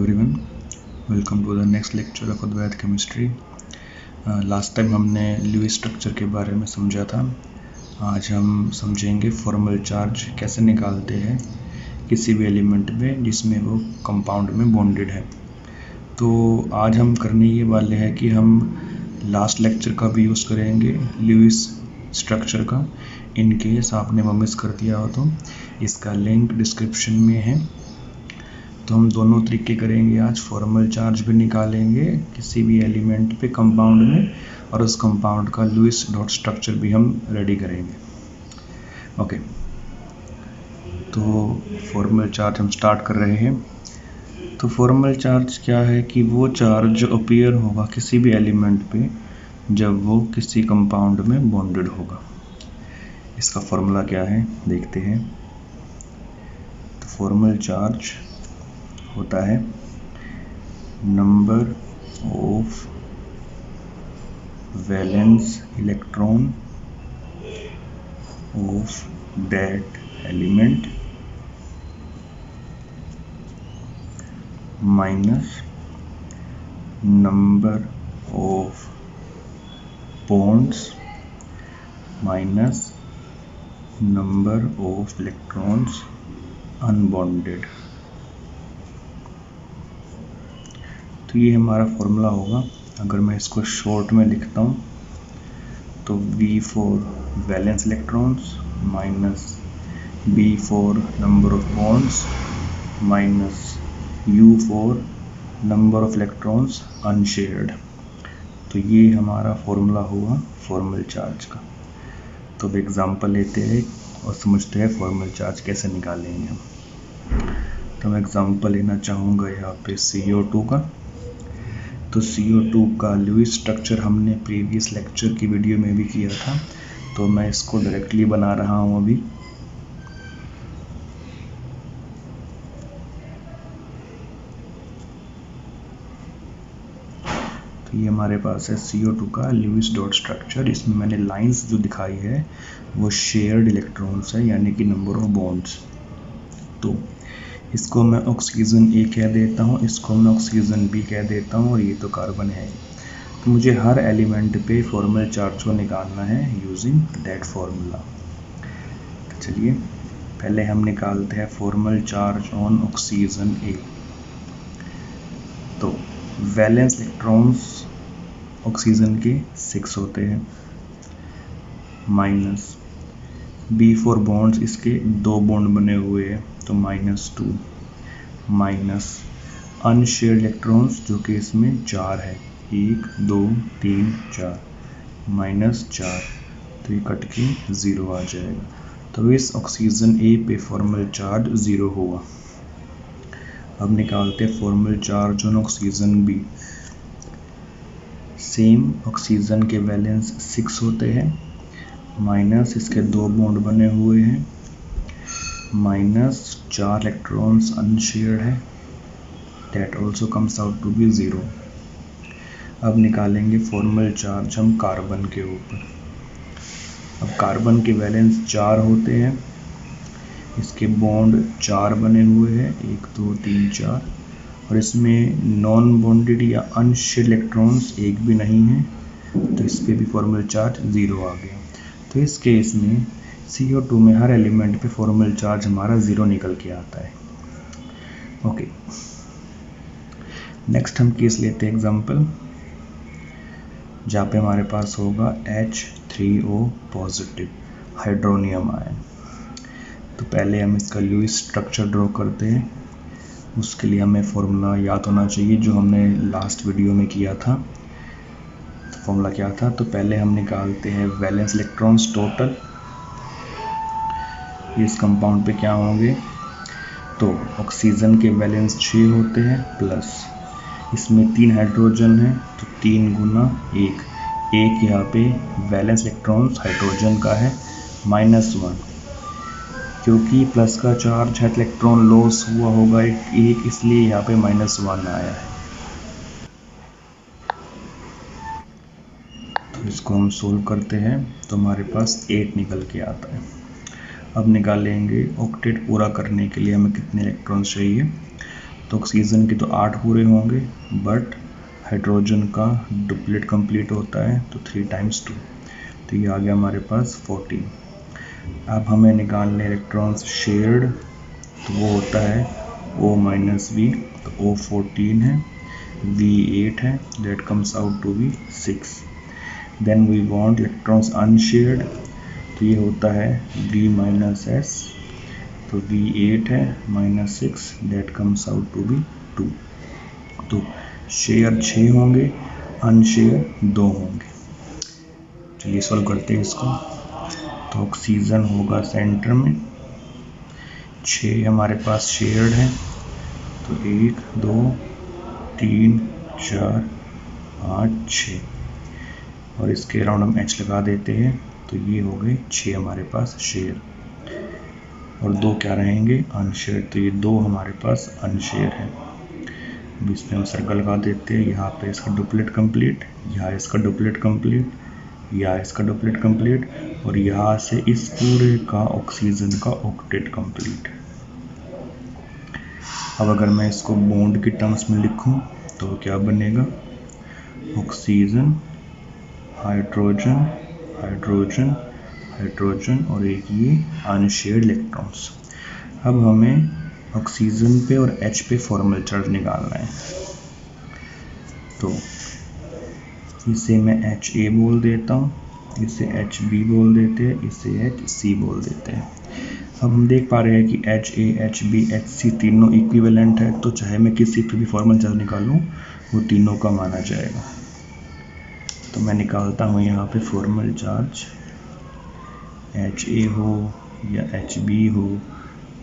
everyone, welcome to the next lecture of Advaita Chemistry. Last time हमने Lewis structure के बारे में समझा था। आज हम समझेंगे फॉर्मल चार्ज कैसे निकालते हैं किसी भी एलिमेंट में जिसमें वो कंपाउंड में बॉन्डेड है। तो आज हम करने ये वाले हैं कि हम लास्ट लेक्चर का भी यूज़ करेंगे लुईस स्ट्रक्चर का। इन केस आपने वो मिस कर दिया हो तो इसका लिंक डिस्क्रिप्शन में है। तो हम दोनों तरीके करेंगे आज, फॉर्मल चार्ज भी निकालेंगे किसी भी एलिमेंट पे कंपाउंड में, और उस कंपाउंड का लुईस डॉट स्ट्रक्चर भी हम रेडी करेंगे। ओके, तो फॉर्मल चार्ज हम स्टार्ट कर रहे हैं। तो फॉर्मल चार्ज क्या है कि वो चार्ज जो अपीयर होगा किसी भी एलिमेंट पे जब वो किसी कंपाउंड में बॉन्डेड होगा। इसका फॉर्मूला क्या है देखते हैं। तो फॉर्मल चार्ज होता है number of valence electron of that element minus number of bonds minus number of electrons unbonded. तो ये हमारा फॉर्मूला होगा। अगर मैं इसको शॉर्ट में लिखता हूँ तो V for valence electrons minus B for number of bonds minus U for number of electrons unshared. तो ये हमारा फॉर्मूला हुआ फॉर्मल चार्ज का। तो अब एग्जांपल लेते हैं और समझते हैं फॉर्मल चार्ज कैसे निकालेंगे हम। तो मैं एग्जांपल लेना चाहूँगा यहाँ पे CO2 का। तो CO2 का लुईस स्ट्रक्चर हमने प्रीवियस लेक्चर की वीडियो में भी किया था, तो मैं इसको डायरेक्टली बना रहा हूँ अभी। तो ये हमारे पास है CO2 का लुईस डॉट स्ट्रक्चर। इसमें मैंने लाइंस जो दिखाई है वो शेयर्ड इलेक्ट्रॉन्स है, यानी कि नंबर ऑफ बॉन्ड्स। तो इसको मैं ऑक्सीजन A कह देता हूँ, इसको मैं ऑक्सीजन B कह देता हूँ, और ये तो कार्बन है। तो मुझे हर एलिमेंट पे फॉर्मल चार्ज को निकालना है यूजिंग दैट फार्मूला। तो चलिए पहले हम निकालते हैं formal charge on oxygen A। तो वैलेंस इलेक्ट्रॉन्स ऑक्सीजन के 6 होते हैं, माइनस B फॉर बॉन्ड्स, इसके 2 बॉन्ड बने हुए हैं तो -2, माइनस अनशेयर्ड इलेक्ट्रॉन्स जो कि इसमें 4 है, 1 2 3 4, -4। तो ये कट के 0 आ जाएगा। तो इस ऑक्सीजन A पे फॉर्मल चार्ज 0 हुआ। अब निकालते हैं formal charge on oxygen B। Same oxygen के वैलेंस 6 होते हैं, माइनस इसके 2 बॉन्ड बने हुए हैं, माइनस 4 इलेक्ट्रॉन्स अनशेयर्ड है, that also comes out to be 0। अब निकालेंगे फॉर्मल चार्ज हम कार्बन के ऊपर। अब कार्बन के वैलेंस 4 होते हैं, इसके बॉन्ड 4 बने हुए हैं, 1 2 3 4, और इसमें नॉन बॉन्डेड या अनशेयर्ड इलेक्ट्रॉन्स एक भी नहीं है, तो इस पर भी फॉर्मल चार्ज 0 आ गया। तो इस केस में CO2 में हर एलिमेंट पे फॉर्मल चार्ज हमारा 0 निकल के आता है। ओके, नेक्स्ट हम केस लेते हैं एग्जांपल, जहाँ पे हमारे पास होगा H3O पॉजिटिव हाइड्रोनियम आयन। तो पहले हम इसका लुईस स्ट्रक्चर ड्रॉ करते हैं। उसके लिए हमें फॉर्मूला याद होना चाहिए जो हमने लास्ट वीडियो में किया था। तो फॉर्मूला क्या था? तो पहले हम निकालते हैं वैलेंस इलेक्ट्रॉन्स टोटल। इस कंपाउंड पे क्या होंगे? तो ऑक्सीजन के वैलेंस 6 होते हैं, प्लस इसमें 3 हाइड्रोजन है तो 3 गुना 1 यहाँ पे वैलेंस इलेक्ट्रॉन्स हाइड्रोजन का है -1, क्योंकि प्लस का चार्ज है इलेक्ट्रॉन लॉस हुआ होगा 1, इसलिए यहाँ पे -1 आया है। तो इसको हम सोल्व करते हैं तो हमारे पास 8 निकल के आता है। अब निकालेंगे ऑक्टेट पूरा करने के लिए हमें कितने इलेक्ट्रॉन्स चाहिए। तो ऑक्सीजन के तो 8 पूरे होंगे, बट हाइड्रोजन का डुप्लेट कंप्लीट होता है तो 3 × 2, तो ये आ गया हमारे पास 14। अब हमें निकालने इलेक्ट्रॉन्स शेयर्ड, तो वो होता है O - V, तो O 14 है, V 8 है, that comes out to be 6। Then we want electrons unshared, तो ये होता है V - S, तो V 8 है -6, that comes out to be 2। तो शेयर 6 होंगे, अनशेयर 2 होंगे। चलिए सॉल्व करते हैं इसको। तो ऑक्सीजन होगा सेंटर में, 6 हमारे पास शेयर्ड है, तो 1 2 3 4 5 6, और इसके अराउंड हम H लगा देते हैं, तो ये हो गए 6 हमारे पास शेयर, और 2 क्या रहेंगे अनशेयर, तो ये 2 हमारे पास अनशेयर है। अब इसमें हम सर्कल लगा देते हैं, यहाँ पे इसका डुप्लेट कंप्लीट, यहाँ इसका डुप्लेट कंप्लीट, यहाँ इसका डुप्लेट कंप्लीट, और यहाँ से इस पूरे का ऑक्सीजन का ऑक्टेट कंप्लीट। अब अगर मैं इसको बॉन्ड की टर्म्स में लिखूं तो क्या बनेगा, ऑक्सीजन हाइड्रोजन हाइड्रोजन हाइड्रोजन, और एक ये अनशेयर्ड इलेक्ट्रॉन्स। अब हमें ऑक्सीजन पे और H पे फॉर्मल चार्ज निकालना है, तो इसे मैं HA बोल देता हूँ, इसे HB बोल देते हैं, इसे HC बोल देते हैं। अब हम देख पा रहे हैं कि HA, HB, HC तीनों इक्विवेलेंट है, तो चाहे मैं किसी पे भी फॉर्मल चार्ज निकालूं वो तीनों का माना जाएगा। तो मैं निकालता हूँ यहाँ पे फॉर्मल चार्ज, HA हो या HB हो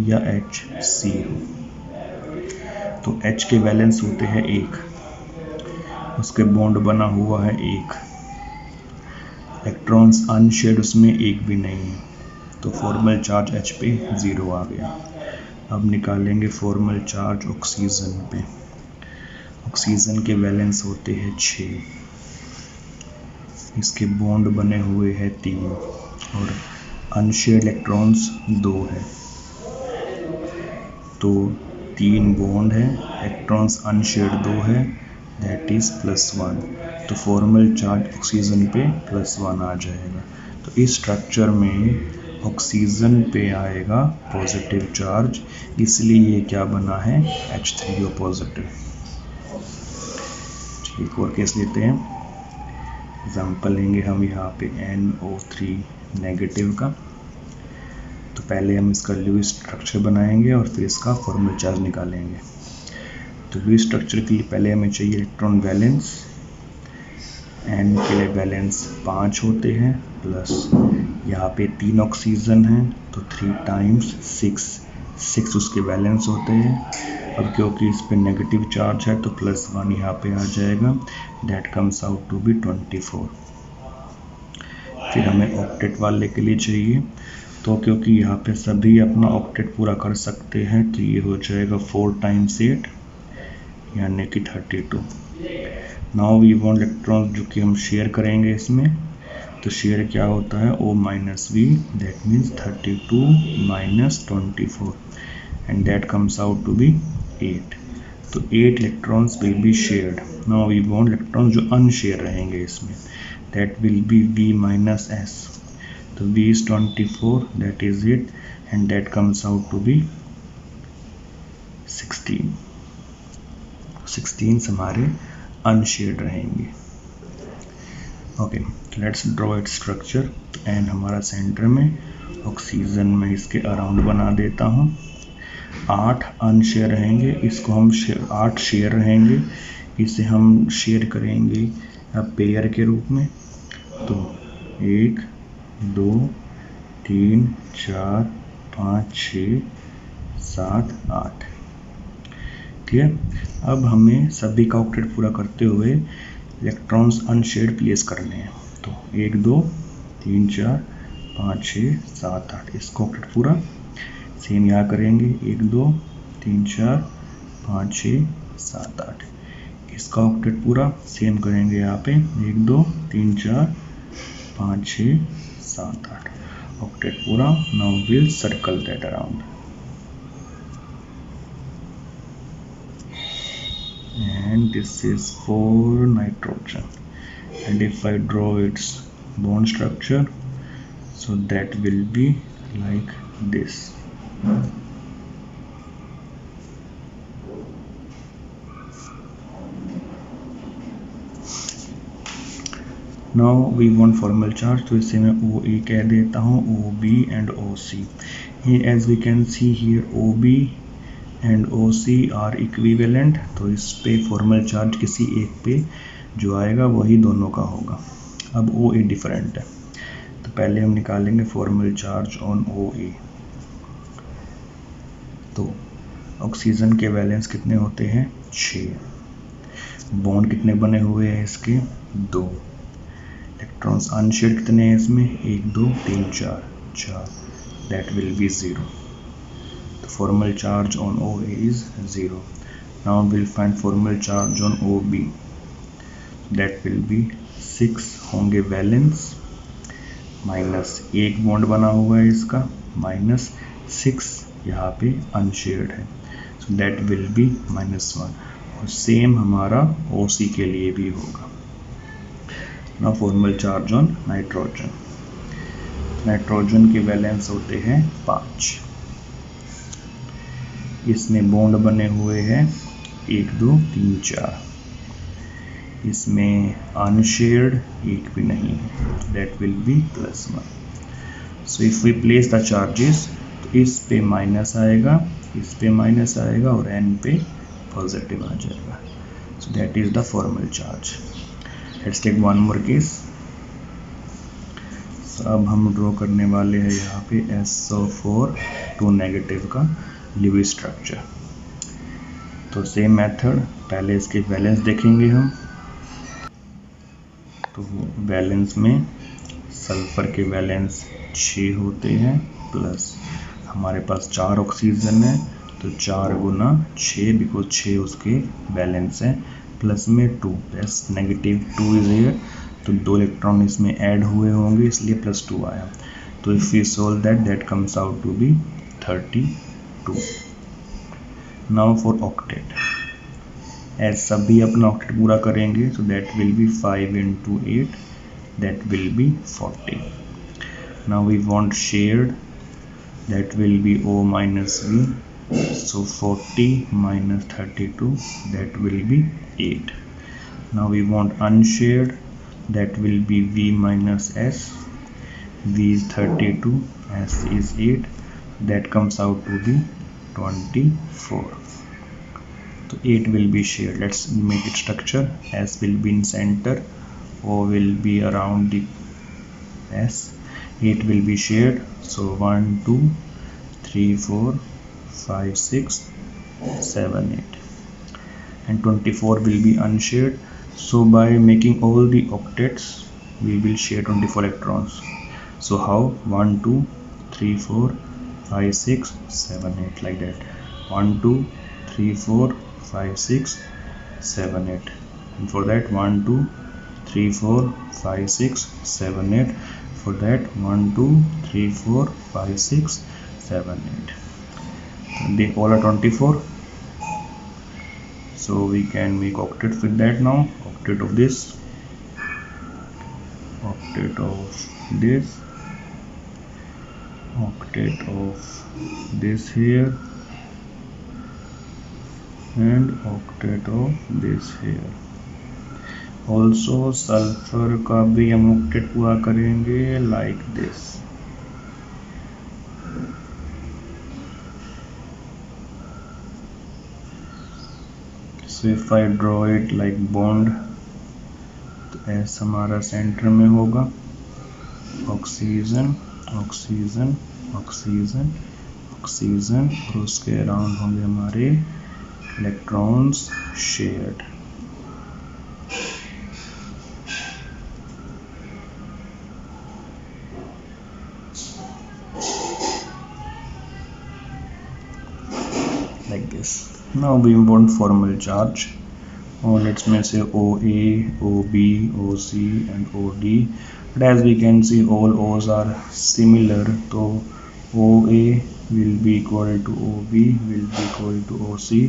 या HC हो, तो H के वैलेंस होते हैं 1, उसके बॉन्ड बना हुआ है 1, इलेक्ट्रॉन्स अनशेयर्ड उसमें एक भी नहीं है, तो फॉर्मल चार्ज H पे 0 आ गया। अब निकालेंगे फॉर्मल चार्ज ऑक्सीजन पे। ऑक्सीजन के वैलेंस होते हैं 6, इसके बॉन्ड बने हुए हैं 3, और अनशेयर्ड इलेक्ट्रॉन्स 2 है, तो 3 बॉन्ड है, इलेक्ट्रॉन्स अनशेयर्ड 2 है, दैट इज +1, तो फॉर्मल चार्ज ऑक्सीजन पे +1 आ जाएगा। तो इस स्ट्रक्चर में ऑक्सीजन पे आएगा पॉजिटिव चार्ज, इसलिए ये क्या बना है H3O पॉजिटिव। एक और केस लेते हैं, एग्जाम्पल लेंगे हम यहाँ पे NO3 नेगेटिव का। तो पहले हम इसका लुईस स्ट्रक्चर बनाएंगे और फिर इसका फॉर्मल चार्ज निकालेंगे। तो लुईस स्ट्रक्चर के लिए पहले हमें चाहिए इलेक्ट्रॉन बैलेंस, N के लिए बैलेंस 5 होते हैं, प्लस यहाँ पे 3 ऑक्सीजन है, तो 3 × 6 उसके बैलेंस होते हैं। अब क्योंकि इस पे नेगेटिव चार्ज है तो +1 यहाँ पे आ जाएगा, that comes out to be 24। फिर हमें ऑक्टेट वाले के लिए चाहिए, तो क्योंकि यहाँ पे सभी अपना ऑक्टेट पूरा कर सकते हैं, तो ये हो जाएगा 4 × 8 यानी कि 32। नाउ वी वांट इलेक्ट्रॉन जो कि हम शेयर करेंगे इसमें, तो शेयर क्या होता है O - V, that means 32 - 24, and that comes out to be 8। तो 8 electrons will be shared. Now we want electron जो अनशेयर रहेंगे इसमें, that will be V - S, तो V is 24, that is it, and that comes out to be 16। 16 हमारे unshared रहेंगे। Okay, let's draw it structure. And हमारा centre में, oxygen में इसके अराउंड बना देता हूँ। 8 अनशेयर रहेंगे, इसको हम 8 शेयर रहेंगे, इसे हम शेयर करेंगे पेयर के रूप में। तो 1 2 3 4 5 6 7 8, ठीक है। अब हमें सभी का ऑक्टेट पूरा करते हुए इलेक्ट्रॉन्स अनशेयर्ड प्लेस करने हैं। तो 1 2 3 4 5 6 7 8, इसका ऑक्टेट पूरा सेम यहाँ करेंगे। 1 2 3 4 5 6 7 8, इसका ऑक्टेट पूरा सेम करेंगे यहाँ पे। 1 2 3 4 5 6 7 8, ऑक्टेट पूरा। Now will circle that around. and this is for nitrogen. And if I draw its bond structure, so that will be like this. Now we want formal charge, तो इसे मैं OA कह देता हूँ, OB and OC. As we can see here, OB and OC are equivalent, तो इस पे formal charge किसी एक पे जो आएगा वही दोनों का होगा. अब OA डिफरेंट है, तो पहले हम निकालेंगे फॉर्मल चार्ज ऑन OA. तो ऑक्सीजन के वैलेंस कितने होते हैं? 6. बॉन्ड कितने बने हुए हैं इसके? 2. इलेक्ट्रॉन्स अनशेयर्ड कितने हैं इसमें? 1 2 3 4. That will be 0. The formal charge on OA is 0. Now we'll find formal charge on OB. That will be 6 होंगे वैलेंस, माइनस 1 बॉन्ड बना हुआ है इसका, माइनस 6 यहाँ पे अनशेयर्ड है, so that will be -1. और सेम हमारा OC के लिए भी होगा. Now formal charge on nitrogen. Nitrogen के वैलेंस होते हैं 5. इसमें बॉन्ड बने हुए हैं 1 2 3 4. इसमें अनशेयर्ड एक भी नहीं है, that will be +1. So if we place the charges, तो इस पे माइनस आएगा, इस पे माइनस आएगा और n पे पॉजिटिव आ जाएगा. So that is the formal charge. Let's take one more case. So अब हम ड्रॉ करने वाले हैं यहाँ पे SO4 2 नेगेटिव का लिविस स्ट्रक्चर. तो सेम मेथड, पहले इसके बैलेंस देखेंगे हम. तो बैलेंस में सल्फर के बैलेंस 6 होते हैं, प्लस हमारे पास 4 ऑक्सीजन है, तो 4 गुना 6, बिकॉज 6 उसके बैलेंस है, प्लस में 2, प्लस नेगेटिव 2 इज हियर, तो 2 इलेक्ट्रॉन इसमें ऐड हुए होंगे इसलिए +2 आया. तो if we solve that comes out to be 32. Now for octet, as सभी अपना ऑक्टेट पूरा करेंगे, so that will be 5 into 8, that will be 40. Now we want shared, that will be O minus V, so 40 minus 32, that will be 8. Now we want unshared, that will be V minus S. V is 32, S is 8, that comes out to be 24. So 8 will be shared. Let's make it structure. S will be in center, O will be around the S. 8 will be shared, so 1 2 3 4 5 6 7 8, and 24 will be unshared. So by making all the octets, we will share 24 electrons. So how? 1 2 3 4 5 6 7 8, like that. 1 2 3 4 5 6 7 8, and for that 1 2 3 4 5 6 7 8. For that 1 2 3 4 5 6 7 8. They all are 24. So we can make octet with that now. Octet of this, octet of this, octet of this here, and octet of this here. Also sulphur का भी हम octet पूरा करेंगे like this. So if I draw it like bond, तो S हमारा centre में होगा, oxygen oxygen oxygen oxygen, और उसके अराउंड होंगे हमारे electrons shared. Like this. Now we want formal charge, or let's say OA, OB, OC and OD. But as we can see, all O's are similar, so OA will be equal to OB will be equal to OC,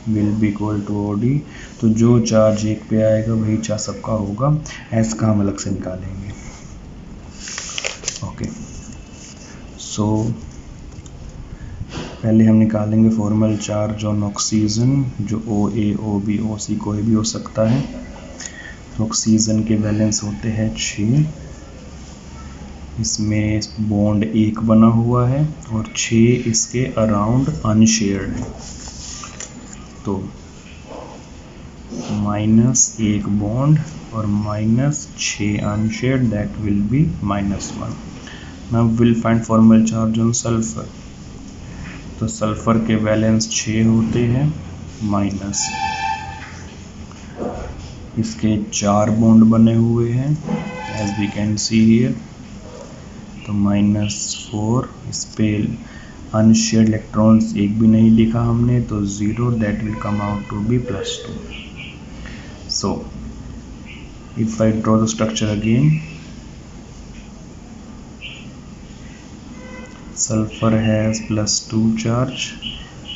will be equal to OD। तो जो charge एक पे आएगा वही charge सबका होगा, S का हम अलग से निकालेंगे। ओके, सो पहले हम निकालेंगे फॉर्मल चार्ज ऑन ऑक्सीजन, जो OA, OB, OC कोई भी हो सकता है। तो ऑक्सीजन के बैलेंस होते हैं 6, इसमें बॉन्ड 1 बना हुआ है और 6 इसके अराउंड अनशेयर्ड है। तो -1 बॉन्ड और -6 unshared, that will B -1। Now will find formal charge on sulphur. तो सल्फर के बैलेंस 6 होते हैं, माइनस इसके 4 बॉन्ड बने हुए हैं as we can see here. तो -4, इस पे अनशेयर्ड इलेक्ट्रॉन्स एक भी नहीं लिखा हमने, तो 0, that will come out to be +2। So if I draw the structure again, sulfur has +2 charge,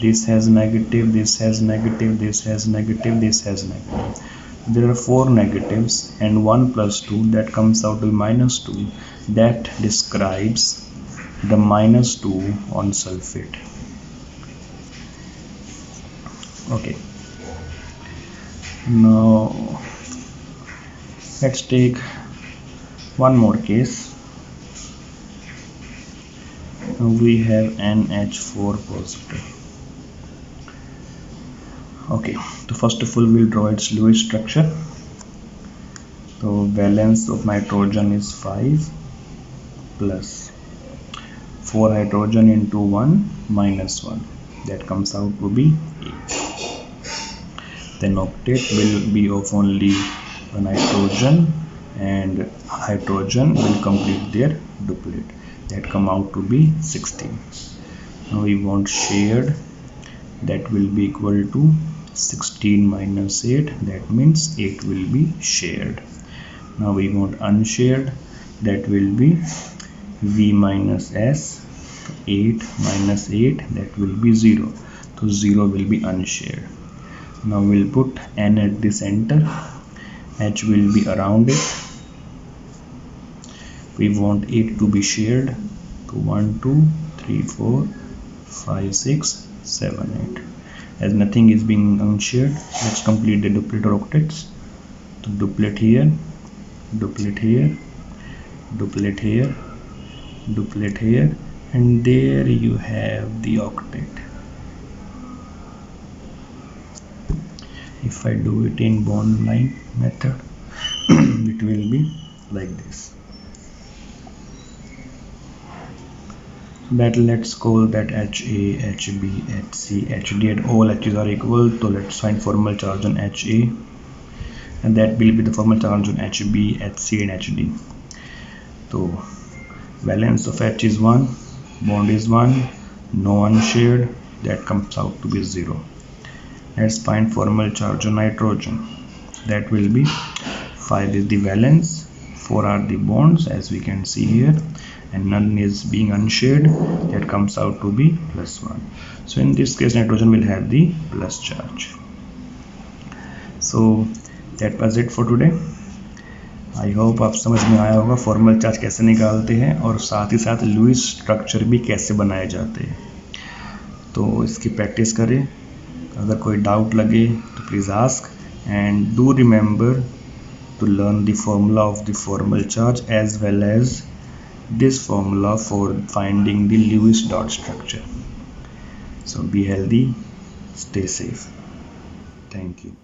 this has negative, this has negative, this has negative, this has negative. There are 4 negatives and 1 +2, that comes out to be -2. That describes the -2 on sulfate. Okay, now let's take one more case. We have NH4 positive. Okay, so first of all we'll draw its Lewis structure. So valence of nitrogen is 5 plus 4 hydrogen into 1 minus 1, that comes out to be 8. Then octet will be of only the nitrogen, and hydrogen will complete their duplet, that come out to be 16. Now we want shared, that will be equal to 16 minus 8, that means 8 will be shared. Now we want unshared, that will be V minus S, 8 minus 8, that will be 0, so 0 will be unshared. Now we'll put N at the center, H will be around it. We want 8 to be shared, to 1 2 3 4 5 6 7 8. As nothing is being unshared, let's complete the duplet or octets. So duplet here, duplet here, duplet here, duplet here, and there you have the octet. If I do it in bond line method, it will be like this. That let's call that HA, HB, HC, HD, and all H's are equal. So let's find formal charge on HA, and that will be the formal charge on HB, HC, and HD. So valence of H is 1, bond is 1, no unshared, that comes out to be 0. Let's find formal charge on nitrogen. That will be 5 is the valence, 4 are the bonds as we can see here, and none is being unshared, that comes out to be +1. So in this case nitrogen will have the plus charge. So that was it for today. I hope आप समझ में आया होगा formal charge कैसे निकालते हैं और साथ ही साथ लुईस स्ट्रक्चर भी कैसे बनाए जाते हैं। तो इसकी प्रैक्टिस करें, अगर कोई डाउट लगे तो please ask, and do remember to learn the formula of the formal charge as well as this formula for finding the Lewis dot structure. So be healthy, stay safe. Thank you.